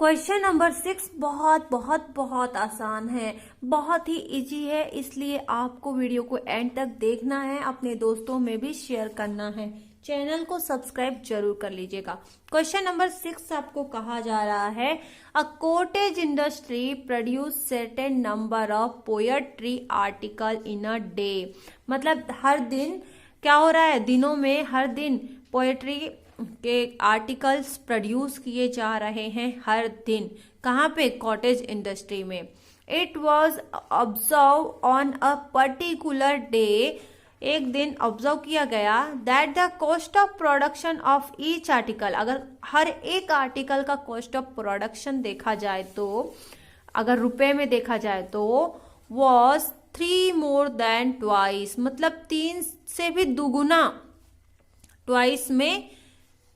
Question number 6 बहुत बहुत बहुत आसान है, बहुत ही इजी है, इसलिए आपको वीडियो को एंड तक देखना है, अपने दोस्तों में भी शेयर करना है। चैनल को सब्सक्राइब जरूर कर लीजिएगा। क्वेश्चन नंबर 6 आपको कहा जा रहा है, a cottage industry produce certain number of poetry article in a day. मतलब हर दिन क्या हो रहा है, दिनों में हर दिन पोएट्री के आर्टिकल्स प्रोड्यूस किए जा रहे हैं हर दिन। कहाँ पे? कॉटेज इंडस्ट्री में। It was observe on a particular day, एक दिन ऑब्जर्व किया गया, that the cost of production of each article, अगर हर एक आर्टिकल का कॉस्ट ऑफ प्रोडक्शन देखा जाए तो, अगर रुपए में देखा जाए तो, वॉज 3 more than twice, मतलब 3 से भी दुगुना, ट्वाइस में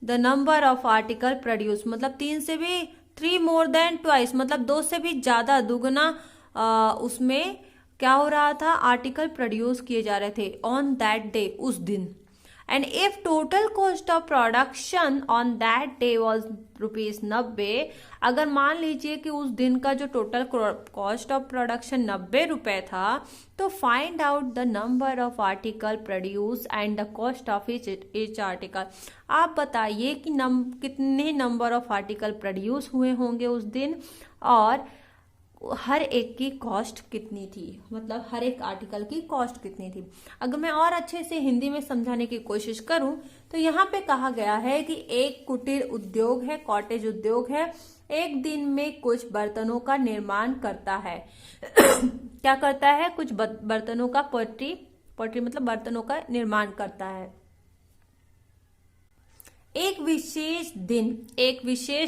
the number of article produce, मतलब 3 से भी 3 more than twice, मतलब 2 से भी ज्यादा, दुगुना उसमें क्या हो रहा था, आर्टिकल प्रोड्यूस किए जा रहे थे ऑन दैट डे, उस दिन। And if total cost of production on that day was ₹90, अगर मान लीजिए कि उस दिन का जो टोटल कॉस्ट ऑफ प्रोडक्शन 90 रुपए था, तो find out the number of article produce and the cost of each article. आप बताइए कि कितने नंबर ऑफ आर्टिकल प्रोड्यूस हुए होंगे उस दिन, और हर एक की कॉस्ट कितनी थी, मतलब हर एक आर्टिकल की कॉस्ट कितनी थी। अगर मैं और अच्छे से हिंदी में समझाने की कोशिश करूं तो यहाँ पे कहा गया है कि एक कुटीर उद्योग है, कॉटेज उद्योग है, एक दिन में कुछ बर्तनों का निर्माण करता है। क्या करता है? कुछ बर्तनों का पोट्री मतलब बर्तनों का निर्माण करता है। एक विशेष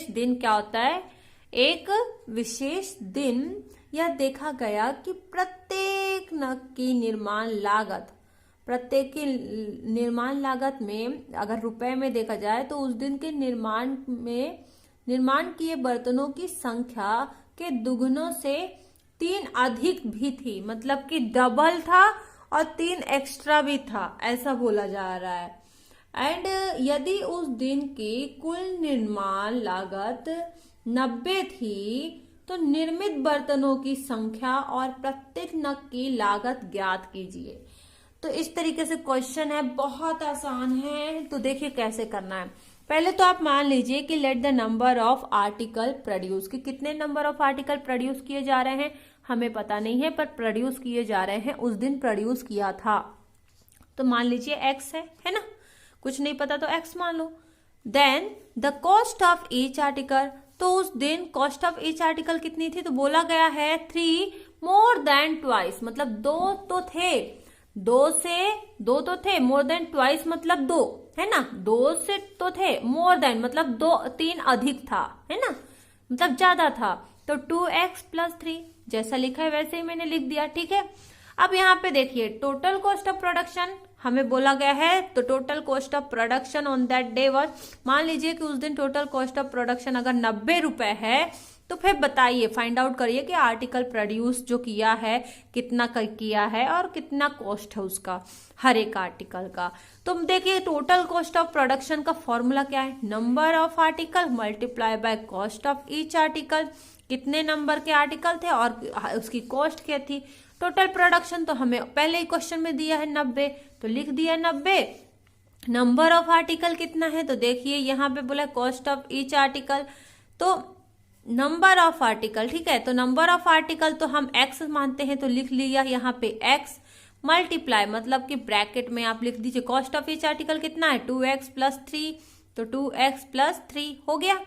दिन क्या होता है? एक विशेष दिन यह देखा गया कि प्रत्येक नग की निर्माण लागत में अगर रुपए में देखा जाए तो उस दिन के निर्माण किए बर्तनों की संख्या के दुगुनों से 3 अधिक भी थी, मतलब कि डबल था और 3 एक्स्ट्रा भी था, ऐसा बोला जा रहा है। एंड यदि उस दिन की कुल निर्माण लागत 90 थी तो निर्मित बर्तनों की संख्या और प्रत्येक नग की लागत ज्ञात कीजिए। तो इस तरीके से क्वेश्चन है, बहुत आसान है। तो देखिए कैसे करना है। पहले तो आप मान लीजिए कि let the number of article produce, कि कितने नंबर ऑफ आर्टिकल प्रोड्यूस किए जा रहे हैं हमें पता नहीं है, पर प्रोड्यूस किए जा रहे हैं, उस दिन प्रोड्यूस किया था। तो मान लीजिए एक्स है ना, कुछ नहीं पता तो एक्स मान लो। Then the cost of each article, तो उस दिन कॉस्ट ऑफ ईच आर्टिकल कितनी थी? तो बोला गया है 3 more than twice, मतलब 2 तो थे, 2 तो थे, more than twice मतलब 2 है ना, 2 से तो थे, more than मतलब 3 अधिक था, है ना, मतलब ज्यादा था। तो 2x + 3 जैसा लिखा है वैसे ही मैंने लिख दिया, ठीक है। अब यहाँ पे देखिए टोटल कॉस्ट ऑफ प्रोडक्शन हमें बोला गया है, तो total cost of production on that day was, मान लीजिए कि उस दिन टोटल कॉस्ट ऑफ प्रोडक्शन अगर 90 रुपए है, तो फिर बताइए, फाइंड आउट करिए कि आर्टिकल प्रोड्यूस जो किया है कितना किया है और कितना कॉस्ट है उसका, हर एक आर्टिकल का। तो देखिए टोटल कॉस्ट ऑफ प्रोडक्शन का फॉर्मूला क्या है? Number of article multiply by cost of each article, कितने नंबर के आर्टिकल थे और उसकी कॉस्ट क्या थी। टोटल प्रोडक्शन तो हमें पहले ही क्वेश्चन में दिया है 90, तो लिख दिया 90। नंबर ऑफ आर्टिकल कितना है? तो देखिए यहाँ पे बोला कॉस्ट ऑफ ईच आर्टिकल, तो नंबर ऑफ आर्टिकल, ठीक है, तो नंबर ऑफ आर्टिकल तो हम x मानते हैं, तो लिख लिया यहाँ पे x, मल्टीप्लाई मतलब कि ब्रैकेट में आप लिख दीजिए कॉस्ट ऑफ ईच आर्टिकल कितना है, 2x + 3, तो 2x + 3 हो गया।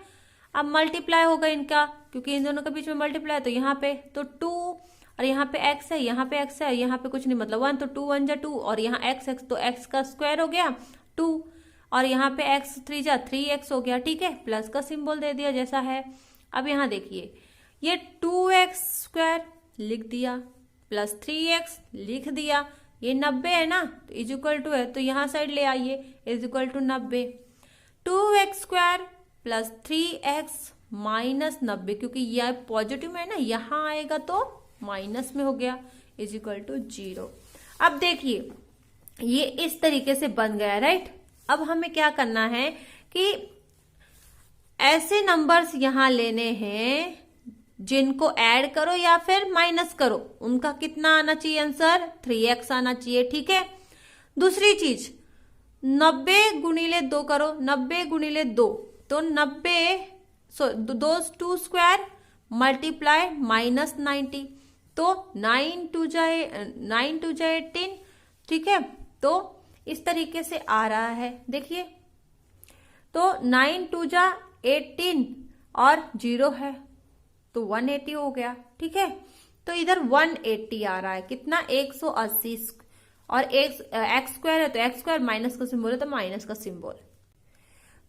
अब मल्टीप्लाई होगा इनका, क्योंकि इन दोनों के बीच में मल्टीप्लाई, तो यहाँ पे तो 2 और यहाँ पे x है, यहाँ पे x है, यहाँ पे कुछ नहीं, मतलब 1, तो 2 1 जा 2, और यहाँ x तो x का स्क्वायर हो गया 2, और यहाँ पे x 3 जा 3x हो गया, ठीक है, प्लस का सिंबल दे दिया जैसा है। अब यहाँ देखिए ये 2x² लिख दिया प्लस 3x लिख दिया, ये 90 है ना, तो = है, तो यहाँ साइड ले आइए, = 90। 2x² + 3x - 90, क्योंकि यह पॉजिटिव में है ना, यहाँ आएगा तो माइनस में हो गया, = 0। अब देखिए ये इस तरीके से बन गया, राइट। अब हमें क्या करना है कि ऐसे नंबर्स यहाँ लेने हैं जिनको ऐड करो या फिर माइनस करो, उनका कितना आना चाहिए आंसर, 3x आना चाहिए। ठीक है। दूसरी चीज 90 गुणिले 2 करो, 90 गुणिले 2 तो 90 दो 2 स्क्वायर मल्टीप्लाई माइनस 90 तो 9 टू जाए 18। ठीक है। तो इस तरीके से आ रहा है, देखिए तो 9 टू जा 18 और 0 है तो 180 हो गया। ठीक है। तो इधर 180 आ रहा है, कितना 180 और एक्स स्क्वायर है तो एक्स स्क्वायर, माइनस का सिंबल है तो माइनस का सिंबल।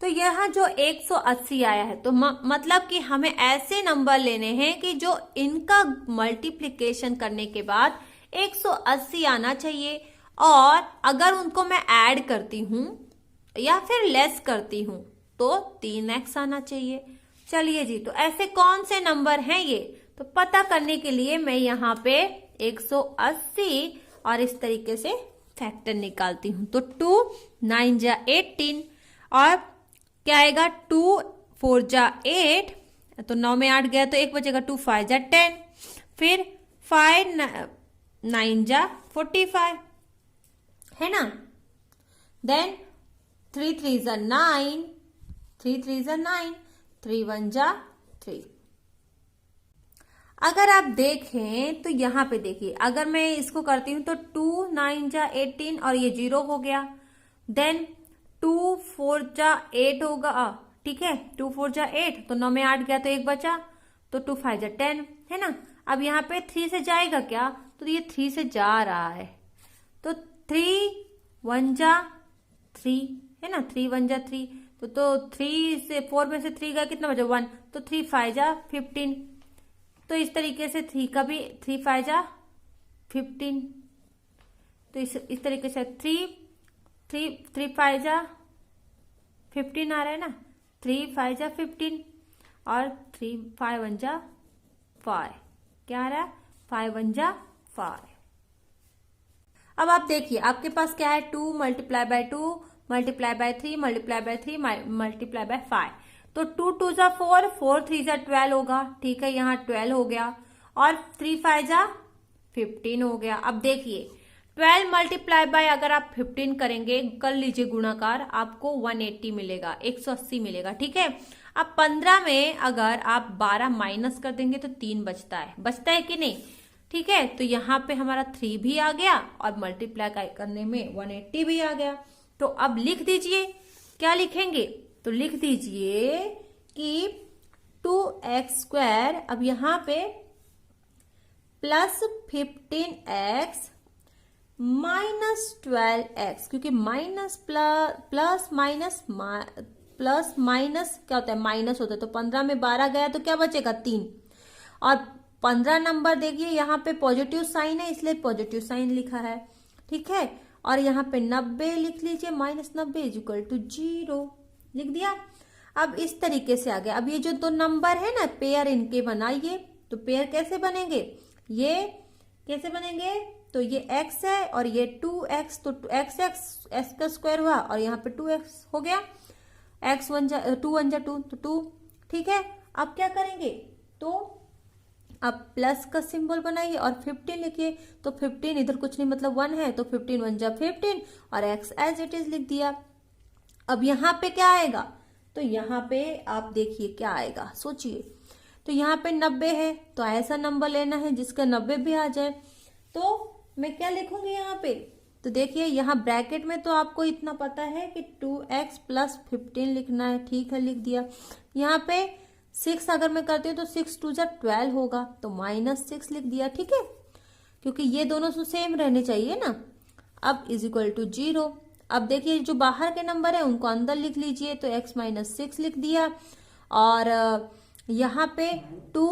तो यहाँ जो 180 आया है तो मतलब कि हमें ऐसे नंबर लेने हैं कि जो इनका मल्टीप्लिकेशन करने के बाद 180 आना चाहिए, और अगर उनको मैं ऐड करती हूं या फिर लेस करती हूं तो 3x आना चाहिए। चलिए जी, तो ऐसे कौन से नंबर हैं ये, तो पता करने के लिए मैं यहाँ पे 180 और इस तरीके से फैक्टर निकालती हूं। तो 2 9 जा 18 और क्या आएगा 2 4 जा 8, तो 9 में 8 गया तो 1 बचेगा, 2 5 जा 10, फिर 5 9 जा 45 है ना। देन 3 3 जा 9, 3 3 जा 9, 3 1 जा 3। अगर आप देखें तो यहाँ पे देखिए, अगर मैं इसको करती हूं तो 2 9 जा 18 और ये 0 हो गया। देन 2 4 जा 8 होगा, ठीक है, 2 4 जा 8 तो 9 में 8 गया तो 1 बचा, तो 2 5 जा 10 है ना। अब यहाँ पे 3 से जाएगा क्या, तो ये 3 से जा रहा है तो 3 1 जा 3 है ना, 3 1 जा 3 तो 3 से 4 में से 3 गया, कितना बचा 1, तो 3 5 जा 15। तो इस तरीके से 3 का भी 3 5 जा 15, तो इस तरीके से 3 5 जा 15 आ रहा है ना, 3 5 जा 15 और 3 5 1 जा 5, क्या आ रहा है 5 1 जा 5। अब आप देखिए आपके पास क्या है, 2 multiply by 2 multiply by 3 multiply by 3 multiply by 5, तो 2 2 जा 4, 4 3 जा 12 होगा। ठीक है, यहाँ 12 हो गया और 3 5 जा 15 हो गया। अब देखिए 12 मल्टीप्लाई बाय अगर आप 15 करेंगे, कर लीजिए गुणाकार, आपको 180 मिलेगा, 180 मिलेगा। ठीक है। अब 15 में अगर आप 12 माइनस कर देंगे तो 3 बचता है कि नहीं। ठीक है, तो यहाँ पे हमारा 3 भी आ गया और मल्टीप्लाई करने में 180 भी आ गया। तो अब लिख दीजिए, क्या लिखेंगे, तो लिख दीजिए कि 2x स्क्वायर, अब यहाँ पे प्लस 15x माइनस 12x, क्योंकि minus plus minus plus minus क्या होता है, माइनस होता है। तो 15 में 12 गया तो क्या बचेगा 3, और 15 नंबर देखिए यहाँ पे पॉजिटिव साइन है इसलिए पॉजिटिव साइन लिखा है। ठीक है, और यहाँ पे 90 लिख लीजिए, माइनस 90 इज इक्वल टू 0 लिख दिया। अब इस तरीके से आ गया। अब ये जो दो नंबर है ना, पेयर इनके बनाइए। तो पेयर कैसे बनेंगे, ये कैसे बनेंगे, तो ये x है और ये 2x, तो x का स्क्वायर हुआ और यहाँ पे 2x हो गया, x 1 जा 2 1 जा 2 तो 2। ठीक है, अब क्या करेंगे, तो अब प्लस का सिंबल बनाइए और 15 लिखिए। तो 15 इधर कुछ नहीं मतलब 1 है, तो 15 1 जा 15 और x एज इट इज लिख दिया। अब यहाँ पे क्या आएगा, तो यहाँ पे आप देखिए क्या आएगा, सोचिए। तो यहाँ पे 90 है तो ऐसा नंबर लेना है जिसका 90 भी आ जाए। तो मैं क्या लिखूंगी यहाँ पे, तो देखिए यहाँ ब्रैकेट में तो आपको इतना पता है कि 2x प्लस 15 लिखना है। ठीक है, लिख दिया। यहाँ पे 6 अगर मैं करती हूँ तो 6 2 जा 12 होगा, तो -6 लिख दिया। ठीक है, क्योंकि ये दोनों तो सेम रहने चाहिए ना। अब इज इक्वल टू 0। अब देखिए जो बाहर के नंबर है उनको अंदर लिख लीजिए, तो x -6 लिख दिया, और यहाँ पे 2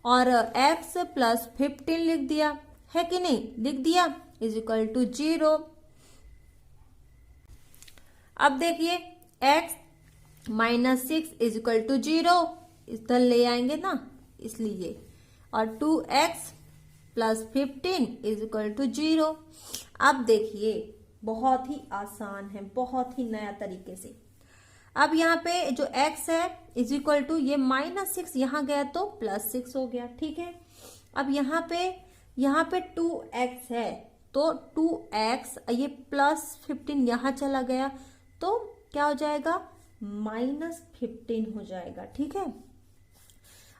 और x प्लस 15 लिख दिया, है कि नहीं, लिख दिया, इज इक्वल टू 0। अब देखिए x -6 इज इक्वल टू 0, इधर ले आएंगे ना इसलिए, और 2x plus 15 is equal to 0। अब देखिए बहुत ही आसान है, बहुत ही नया तरीके से। अब यहाँ पे जो x है इज इक्वल टू ये -6 यहाँ गया तो +6 हो गया, ठीक है। अब यहाँ पे 2x है तो 2x ये +15 यहाँ चला गया तो क्या हो जाएगा, -15 हो जाएगा, ठीक है।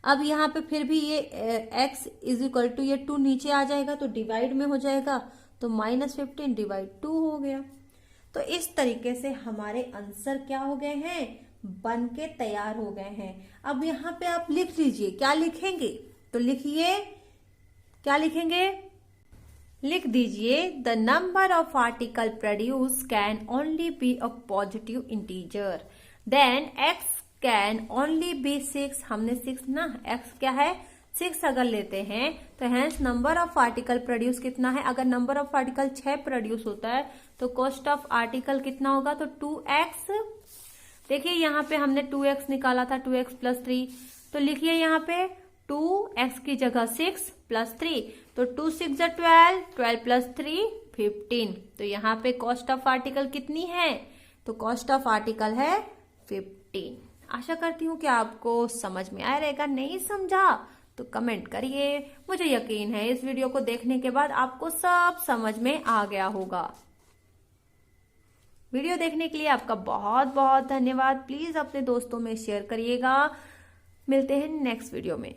अब यहाँ पे फिर भी ये x इज इक्वल टू ये 2 नीचे आ जाएगा तो डिवाइड में हो जाएगा तो -15 डिवाइड 2 हो गया। तो इस तरीके से हमारे आंसर क्या हो गए हैं, बन के तैयार हो गए हैं। अब यहाँ पे आप लिख लीजिए, क्या लिखेंगे, तो लिखिए, क्या लिखेंगे, लिख दीजिए the number of article produce can only be a positive integer, then x can only be 6, हमने 6 ना, x क्या है 6 अगर लेते हैं तो hence number of article produce कितना है, अगर नंबर ऑफ आर्टिकल 6 प्रोड्यूस होता है तो कॉस्ट ऑफ आर्टिकल कितना होगा, तो 2x। देखिए यहाँ पे हमने 2x निकाला था, 2x + 3, तो लिखिए यहाँ पे 2x की जगह 6 + 3, तो 2 6 12, 12 + 3 15, तो यहाँ पे कॉस्ट ऑफ आर्टिकल कितनी है, तो कॉस्ट ऑफ आर्टिकल है 15। आशा करती हूँ कि आपको समझ में आया रहेगा, नहीं समझा तो कमेंट करिए। मुझे यकीन है इस वीडियो को देखने के बाद आपको सब समझ में आ गया होगा। वीडियो देखने के लिए आपका बहुत बहुत धन्यवाद। प्लीज अपने दोस्तों में शेयर करिएगा। मिलते हैं नेक्स्ट वीडियो में।